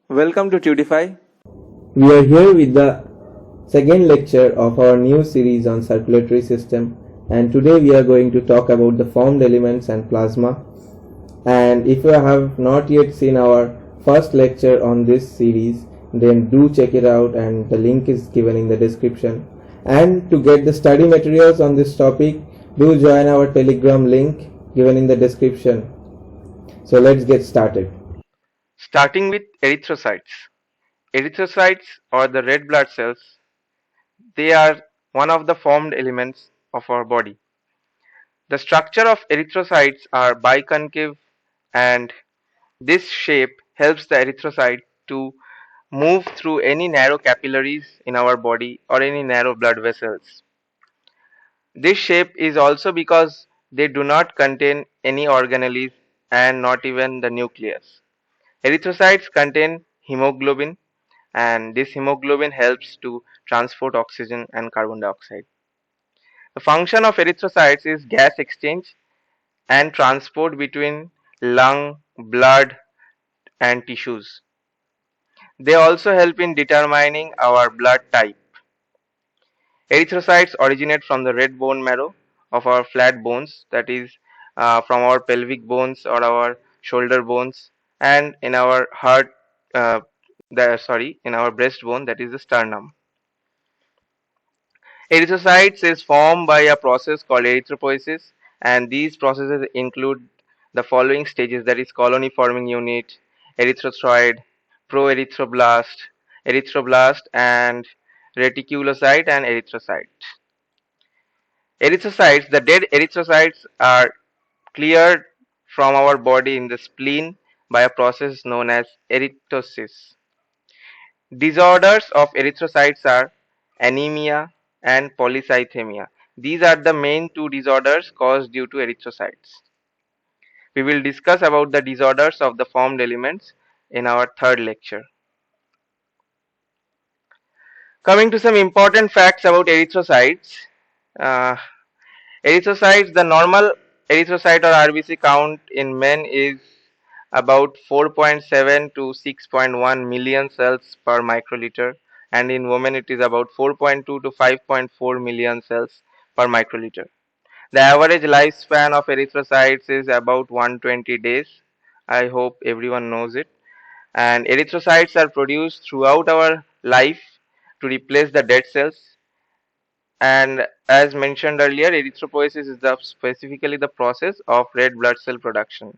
Welcome to Tutify. We are here with the second lecture of our new series on circulatory system, and today we are going to talk about the formed elements and plasma. And if you have not yet seen our first lecture on this series, then do check it out, and the link is given in the description. And to get the study materials on this topic, do join our Telegram link given in the description. So let's get started. Starting with erythrocytes. Erythrocytes, or the red blood cells, they are one of the formed elements of our body. The structure of erythrocytes are biconcave, and this shape helps the erythrocyte to move through any narrow capillaries in our body or any narrow blood vessels. This shape is also because they do not contain any organelles and not even the nucleus. Erythrocytes contain hemoglobin, and this hemoglobin helps to transport oxygen and carbon dioxide. The function of erythrocytes is gas exchange and transport between lung, blood, and tissues. They also help in determining our blood type. Erythrocytes originate from the red bone marrow of our flat bones, that is, from our pelvic bones or our shoulder bones, and in our heart, uh, in our breastbone, that is the sternum. Erythrocytes is formed by a process called erythropoiesis, and these processes include the following stages, that is colony forming unit, erythrotroid, erythroblast, and reticulocyte and erythrocyte. Erythrocytes, the dead erythrocytes are cleared from our body in the spleen by a process known as erythrosis. Disorders of erythrocytes are anemia and polycythemia. These are the main two disorders caused due to erythrocytes. We will discuss about the disorders of the formed elements in our third lecture. Coming to some important facts about erythrocytes. Uh, Erythrocytes, the normal erythrocyte or RBC count in men is about 4.7 to 6.1 million cells per microliter, and in women it is about 4.2 to 5.4 million cells per microliter. The average lifespan of erythrocytes is about 120 days. I hope everyone knows it. And erythrocytes are produced throughout our life to replace the dead cells. And as mentioned earlier, erythropoiesis is specifically the process of red blood cell production.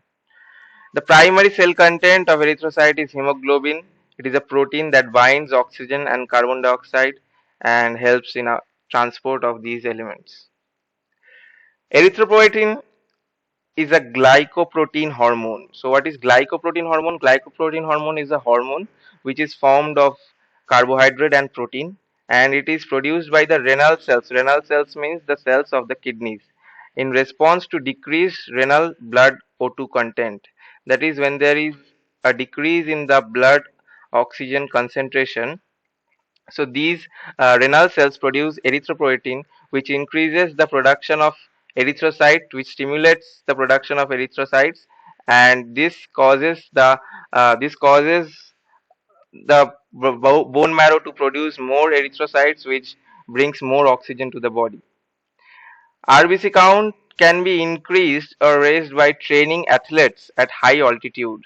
The primary cell content of erythrocyte is hemoglobin. It is a protein that binds oxygen and carbon dioxide and helps in a transport of these elements. Erythropoietin is a glycoprotein hormone. So what is glycoprotein hormone? Glycoprotein hormone is a hormone which is formed of carbohydrate and protein, and it is produced by the renal cells. Renal cells means the cells of the kidneys in response to decreased renal blood O2 content. That is, when there is a decrease in the blood oxygen concentration, so these renal cells produce erythropoietin, which increases the production of erythrocyte, which stimulates the production of erythrocytes, and this causes the bone marrow to produce more erythrocytes, which brings more oxygen to the body. RBC count can be increased or raised by training athletes at high altitude.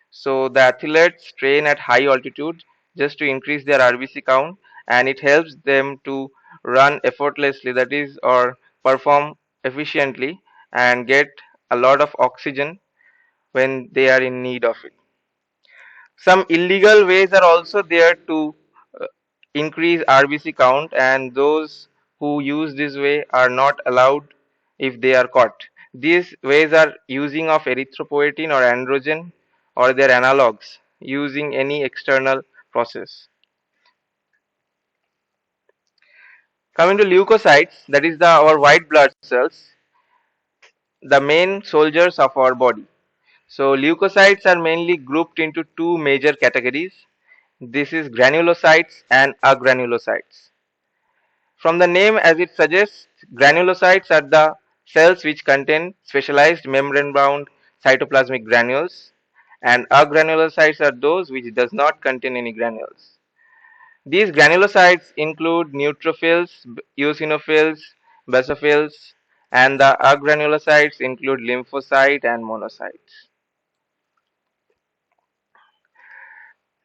So the athletes train at high altitude just to increase their RBC count, and it helps them to run effortlessly, that is, or perform efficiently and get a lot of oxygen when they are in need of it. Some illegal ways are also there to uh, increase RBC count, and those who use this way are not allowed if they are caught. These ways are using of erythropoietin or androgen or their analogs using any external process. Coming to leukocytes, that is our white blood cells, the main soldiers of our body. So leukocytes are mainly grouped into two major categories. This is granulocytes and agranulocytes. From the name as it suggests, granulocytes are the cells which contain specialized membrane-bound cytoplasmic granules, and agranulocytes are those which does not contain any granules. These granulocytes include neutrophils, eosinophils, basophils, and the agranulocytes include lymphocyte and monocytes.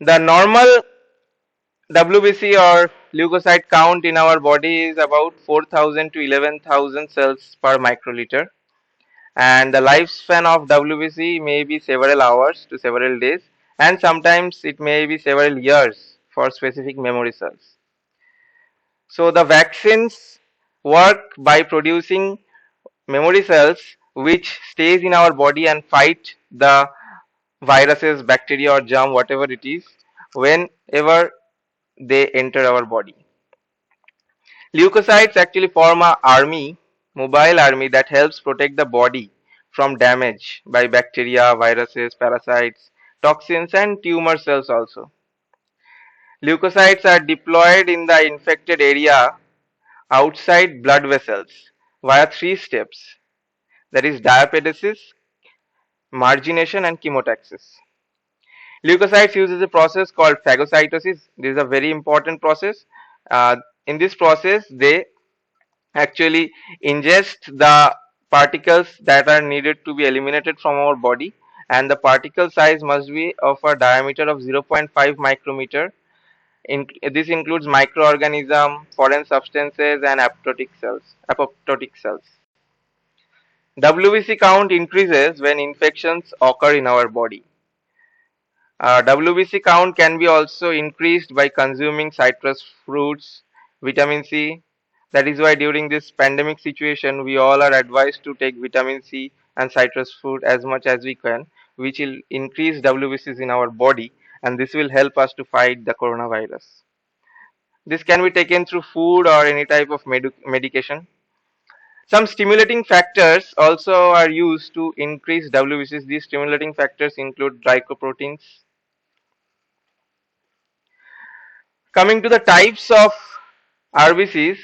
The normal WBC or leukocyte count in our body is about 4,000 to 11,000 cells per microliter, and the lifespan of WBC may be several hours to several days, and sometimes it may be several years for specific memory cells. So the vaccines work by producing memory cells which stays in our body and fight the viruses, bacteria or germ, whatever it is, whenever they enter our body. Leukocytes actually form a army, mobile army that helps protect the body from damage by bacteria, viruses, parasites, toxins and tumor cells also. Leukocytes are deployed in the infected area outside blood vessels via three steps, that is diapedesis, margination and chemotaxis. Leukocytes uses a process called phagocytosis. This is a very important process. Uh, in this process, they actually ingest the particles that are needed to be eliminated from our body, and the particle size must be of a diameter of 0.5 micrometer. This includes microorganisms, foreign substances, and apoptotic cells. WBC count increases when infections occur in our body. WBC count can be also increased by consuming citrus fruits, vitamin C. That is why during this pandemic situation, we all are advised to take vitamin C and citrus fruit as much as we can, which will increase WBCs in our body, and this will help us to fight the coronavirus. This can be taken through food or any type of medication. Some stimulating factors also are used to increase WBCs. These stimulating factors include glycoproteins. Coming to the types of WBCs,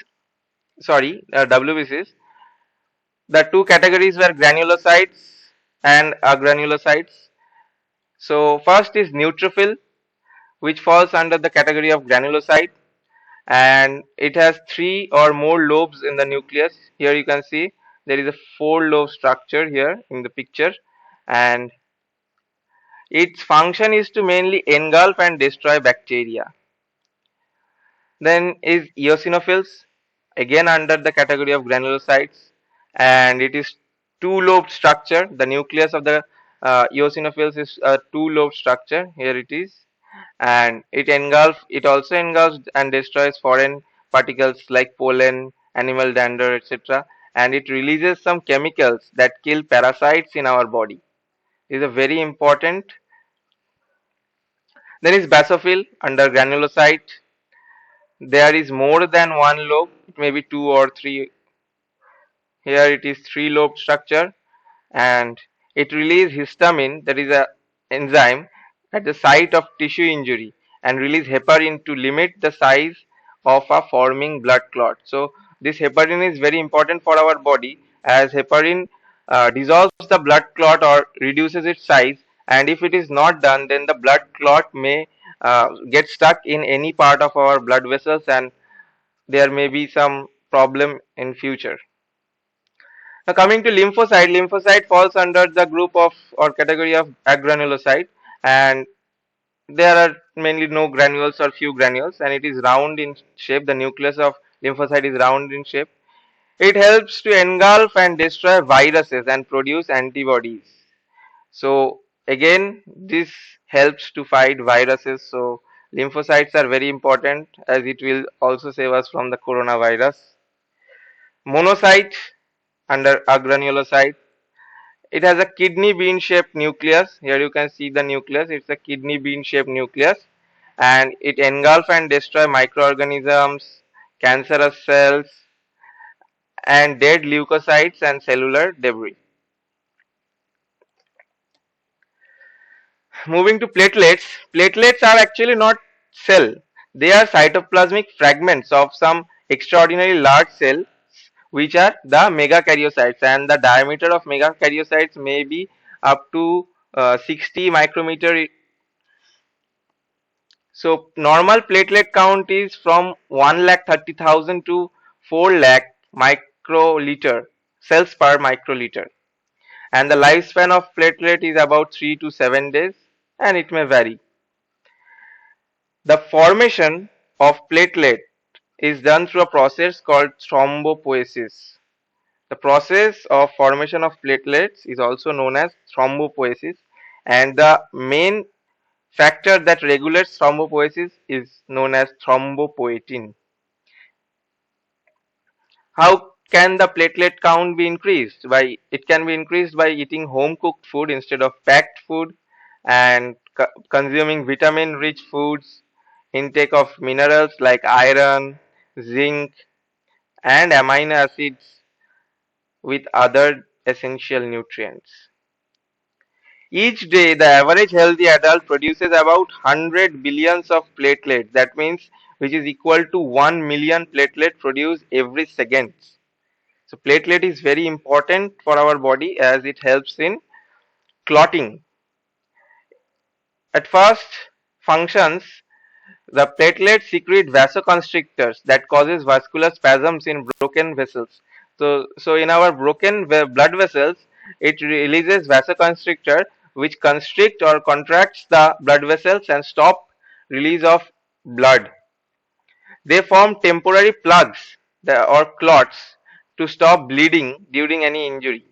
the two categories were granulocytes and agranulocytes. So first is neutrophil, which falls under the category of granulocyte, and it has three or more lobes in the nucleus. Here you can see there is a four lobe structure here in the picture, and its function is to mainly engulf and destroy bacteria. Then is eosinophils, again under the category of granulocytes, and it is two-lobed structure. The nucleus of the eosinophils is a two-lobed structure. Here it is, and it also engulfs and destroys foreign particles like pollen, animal dander, etc. And it releases some chemicals that kill parasites in our body. This is a very important. Then is basophil under granulocyte. There is more than one lobe, it may be two or three. Here it is three lobe structure, and it releases histamine, that is a enzyme at the site of tissue injury, and release heparin to limit the size of a forming blood clot. So this heparin is very important for our body, as heparin dissolves the blood clot or reduces its size, and if it is not done, then the blood clot may get stuck in any part of our blood vessels, and there may be some problem in future. Now coming to lymphocyte falls under the group of or category of agranulocyte, and there are mainly no granules or few granules, and it is round in shape. The nucleus of lymphocyte is round in shape. It helps to engulf and destroy viruses and produce antibodies. So again, this helps to fight viruses. So lymphocytes are very important, as it will also save us from the coronavirus. Monocyte under agranulocyte, it has a kidney bean shaped nucleus. Here you can see the nucleus. It's a kidney bean shaped nucleus, and it engulf and destroy microorganisms, cancerous cells, and dead leukocytes and cellular debris. Moving to platelets, platelets are actually not cell. They are cytoplasmic fragments of some extraordinarily large cells, which are the megakaryocytes, and the diameter of megakaryocytes may be up to 60 micrometer. So normal platelet count is from 1,30,000 to 4 lakh microliter cells per microliter, and the lifespan of platelet is about 3 to 7 days, and it may vary. The formation of platelet is done through a process called thrombopoiesis. The process of formation of platelets is also known as thrombopoiesis, and the main factor that regulates thrombopoiesis is known as thrombopoietin. How can the platelet count be increased? By it can be increased by eating home cooked food instead of packed food, and consuming vitamin rich foods, intake of minerals like iron, zinc, and amino acids with other essential nutrients. Each day, the average healthy adult produces about 100 billions of platelets. That means which is equal to 1 million platelet produced every second. So platelet is very important for our body as it helps in clotting. At first functions, the platelets secrete vasoconstrictors that causes vascular spasms in broken vessels. So in our broken blood vessels, it releases vasoconstrictor which constrict or contracts the blood vessels and stop release of blood. They form temporary plugs or clots to stop bleeding during any injury.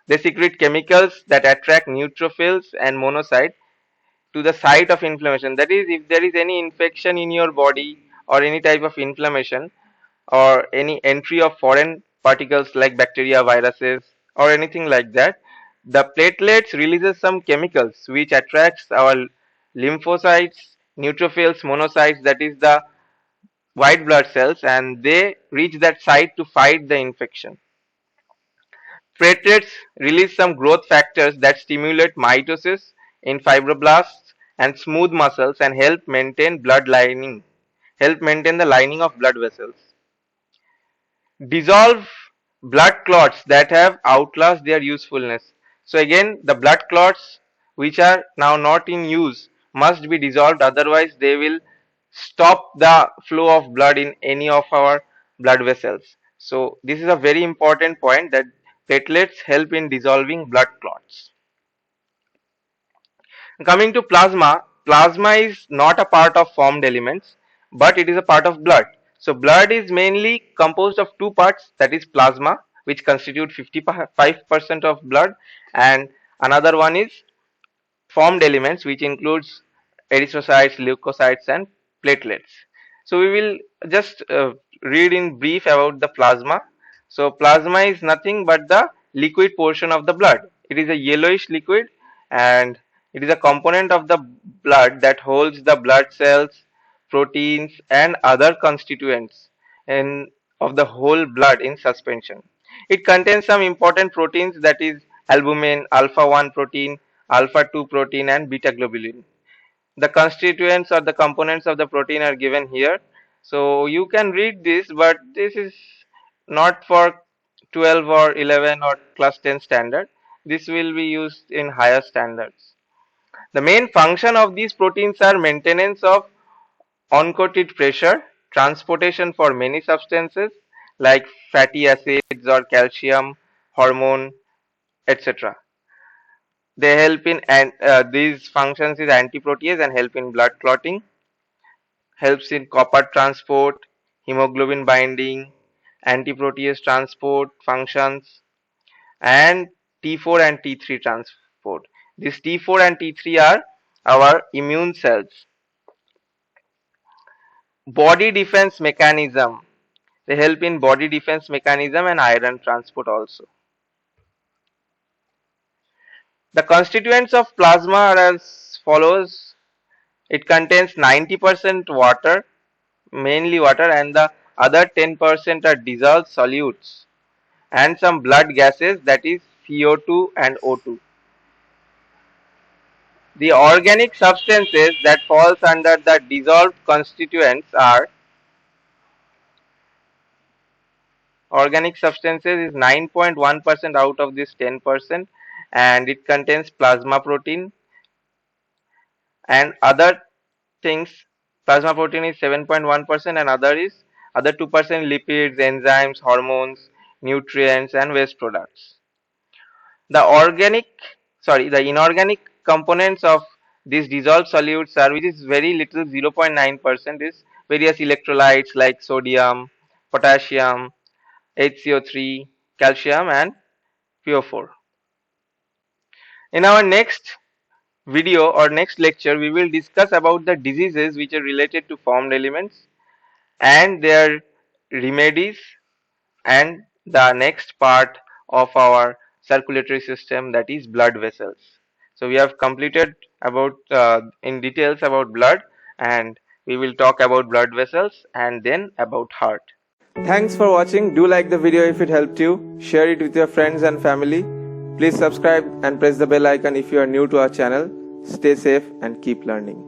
They secrete chemicals that attract neutrophils and monocytes to the site of inflammation. That is, if there is any infection in your body or any type of inflammation or any entry of foreign particles like bacteria, viruses, or anything like that, the platelets releases some chemicals which attracts our lymphocytes, neutrophils, monocytes, that is the white blood cells, and they reach that site to fight the infection. Platelets release some growth factors that stimulate mitosis in fibroblasts and smooth muscles and help maintain the lining of blood vessels. Dissolve blood clots that have outlast their usefulness. So again, the blood clots which are now not in use must be dissolved, otherwise they will stop the flow of blood in any of our blood vessels. So this is a very important point, that platelets help in dissolving blood clots. Coming to plasma, plasma is not a part of formed elements, but it is a part of blood. So blood is mainly composed of two parts, that is plasma, which constitute 55% of blood, and another one is formed elements, which includes erythrocytes, leukocytes, and platelets. So we will just read in brief about the plasma. So plasma is nothing but the liquid portion of the blood. It is a yellowish liquid, and it is a component of the blood that holds the blood cells, proteins, and other constituents in of the whole blood in suspension. It contains some important proteins, that is albumin, alpha 1 protein, alpha 2 protein, and beta globulin. The constituents or the components of the protein are given here. So you can read this, but this is not for 12 or 11 or class 10 standard. This will be used in higher standards. The main function of these proteins are maintenance of oncotic pressure, transportation for many substances like fatty acids or calcium, hormone, etc. They help in, and these functions is antiprotease and help in blood clotting, helps in copper transport, hemoglobin binding, antiprotease transport functions, and T4 and T3 transport. These T4 and T3 are our immune cells. Body defense mechanism. They help in body defense mechanism and iron transport also. The constituents of plasma are as follows. It contains 90% water, mainly water, and the other 10% are dissolved solutes and some blood gases, that is CO2 and O2. The organic substances that falls under the dissolved constituents are organic substances is 9.1% out of this 10%, and it contains plasma protein and other things. Plasma protein is 7.1% and other 2% lipids, enzymes, hormones, nutrients and waste products. The the inorganic components of these dissolved solutes are, which is very little, 0.9%, is various electrolytes like sodium, potassium, HCO3, calcium and PO4. In our next video or next lecture, we will discuss about the diseases which are related to formed elements and their remedies, and the next part of our circulatory system, that is blood vessels. So we have completed about in details about blood, and we will talk about blood vessels and then about heart. Thanks for watching. Do like the video if it helped you. Share it with your friends and family. Please subscribe and press the bell icon if you are new to our channel. Stay safe and keep learning.